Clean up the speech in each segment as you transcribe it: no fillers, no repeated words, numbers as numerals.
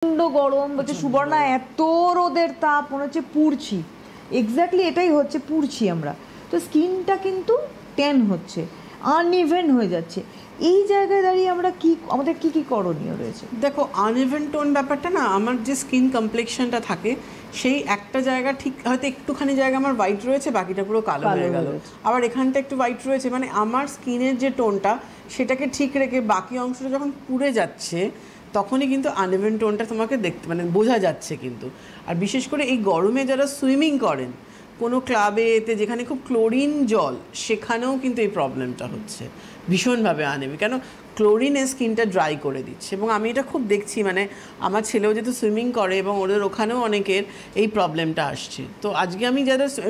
গরম বলছে সুবর্ণা, এত রোদের তাপ মনে হচ্ছে পুড়ছি। এক্স্যাক্টলি এটাই হচ্ছে, পুড়ছি আমরা। তো স্কিনটা কিন্তু ট্যান হচ্ছে, আনইভেন হয়ে যাচ্ছে। এই জায়গায় দাঁড়িয়ে আমরা আমাদের কি করণীয় রয়েছে? দেখো, আনইভেন টোন ব্যাপারটা না, আমার যে স্কিন কমপ্লেকশনটা থাকে সেই একটা জায়গা ঠিক হয়তো একটুখানি জায়গা আমার হোয়াইট রয়েছে, বাকিটা পুরো কালো হয়ে গেল, আবার এখানটা একটু হোয়াইট রয়েছে, মানে আমার স্কিনের যে টোনটা সেটাকে ঠিক রেখে বাকি অংশটা যখন পুড়ে যাচ্ছে তখনই কিন্তু আনইভেন টোনটা তোমাকে দেখতে মানে বোঝা যাচ্ছে কিন্তু। আর বিশেষ করে এই গরমে যারা সুইমিং করেন কোনো ক্লাবে এতে যেখানে খুব ক্লোরিন জল, সেখানেও কিন্তু এই প্রবলেমটা হচ্ছে ভীষণভাবে আনইভেন, কেন ক্লোরিনে স্কিনটা ড্রাই করে দিচ্ছে। এবং আমি এটা খুব দেখছি, মানে আমার ছেলেও যেহেতু সুইমিং করে এবং ওদের ওখানেও অনেকের এই প্রবলেমটা আসছে। তো আজকে আমি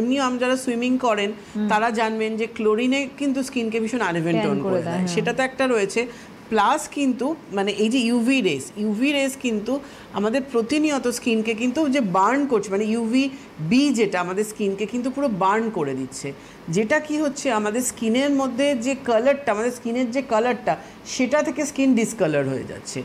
এমনিও যারা সুইমিং করেন তারা জানবেন যে ক্লোরিনে কিন্তু স্কিনকে ভীষণ আনইভেন টোন করে দেয়, সেটা তো একটা রয়েছে। প্লাস কিন্তু মানে এই যে ইউভি রেস কিন্তু আমাদের প্রতিনিয়ত স্কিনকে কিন্তু যে বার্ন করছে, মানে ইউভি বি যেটা আমাদের স্কিনকে কিন্তু পুরো বার্ন করে দিচ্ছে, যেটা কি হচ্ছে আমাদের স্কিনের মধ্যে যে কালারটা, আমাদের স্কিনের যে কালারটা সেটা থেকে স্কিন ডিসকালার হয়ে যাচ্ছে।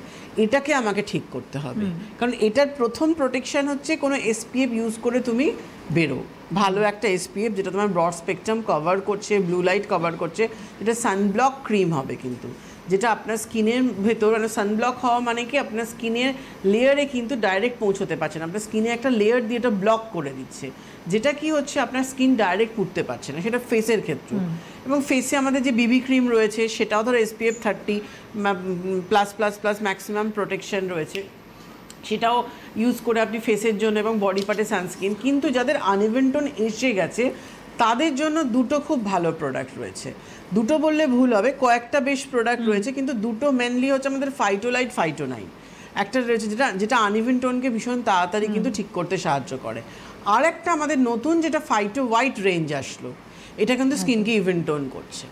এটাকে আমাকে ঠিক করতে হবে, কারণ এটার প্রথম প্রোটেকশন হচ্ছে কোনো এসপিএফ ইউজ করে তুমি বেরো, ভালো একটা এসপিএফ যেটা তোমার ব্রড স্পেকট্রাম কভার করছে, ব্লু লাইট কভার করছে, এটা সানব্লক ক্রিম হবে কিন্তু, যেটা আপনার স্কিনের ভেতর, মানে সানব্লক হওয়া মানে কি আপনার স্কিনের লেয়ারে কিন্তু ডাইরেক্ট পৌঁছতে পারছে না, আপনার স্কিনে একটা লেয়ার দিয়ে এটা ব্লক করে দিচ্ছে, যেটা কি হচ্ছে আপনার স্কিন ডাইরেক্ট পুড়তে পারছে না, সেটা ফেসের ক্ষেত্রে। এবং ফেসে আমাদের যে বিবি ক্রিম রয়েছে সেটাও ধরো SPF 30 plus plus plus maximum protection রয়েছে, সেটাও ইউজ করে আপনি ফেসের জন্য এবং বডি পার্টে সানস্ক্রিন। কিন্তু যাদের আনইভেন টোন এসে গেছে তাদের জন্য দুটো খুব ভালো প্রোডাক্ট রয়েছে, দুটো বললে ভুল হবে, কয়েকটা বেশ প্রোডাক্ট রয়েছে, কিন্তু দুটো মেনলি হচ্ছে আমাদের ফাইটোলাইট, ফাইটোনাইন একটা রয়েছে যেটা আনইভেন টোনকে ভীষণ তাড়াতাড়ি কিন্তু ঠিক করতে সাহায্য করে। আর একটা আমাদের নতুন যেটা ফাইটো হোয়াইট রেঞ্জ আসলো, এটা কিন্তু স্কিনকে ইভেন টোন করছে,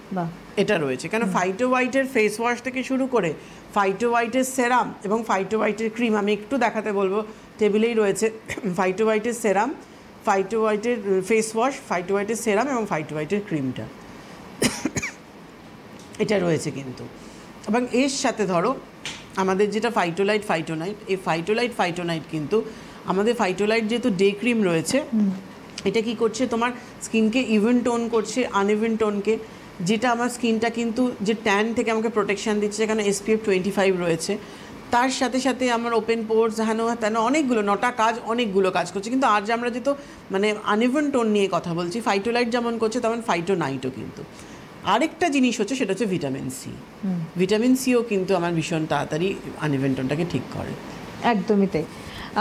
এটা রয়েছে। কেন ফাইটো হোয়াইটের ফেস ওয়াশ থেকে শুরু করে ফাইটো হোয়াইটের সেরাম এবং ফাইটো হোয়াইটের ক্রিম, আমি একটু দেখাতে বলবো, টেবিলেই রয়েছে ফাইটো হোয়াইটের সেরাম, ফাইটো হোয়াইটের ফেস ওয়াশ, ফাইটো হোয়াইটের সেরাম এবং ফাইটো হোয়াইটের ক্রিমটা এটা রয়েছে কিন্তু। এবং এর সাথে ধরো আমাদের যেটা ফাইটোলাইট, ফাইটোনাইট, এই ফাইটোলাইট কিন্তু আমাদের ফাইটোলাইট যেহেতু ডে ক্রিম রয়েছে, এটা কি করছে তোমার স্কিনকে ইভেন টোন করছে আনইভেন টোনকে, যেটা আমার স্কিনটা কিন্তু যে ট্যান থেকে আমাকে প্রোটেকশান দিচ্ছে, এখানে SPF 25 রয়েছে, তার সাথে সাথে আমার ওপেন পোর্স হেন তেন অনেকগুলো অনেকগুলো কাজ করছে। কিন্তু আজ আমরা যেহেতু মানে আনইভেন টোন নিয়ে কথা বলছি, ফাইটোলাইট যেমন করছে তেমন ফাইটোনাইটও কিন্তু। আরেকটা জিনিস হচ্ছে সেটা হচ্ছে ভিটামিন সিও কিন্তু আমার ভীষণ তাড়াতাড়ি আনইভেন টোনটাকে ঠিক করে। একদমই তাই।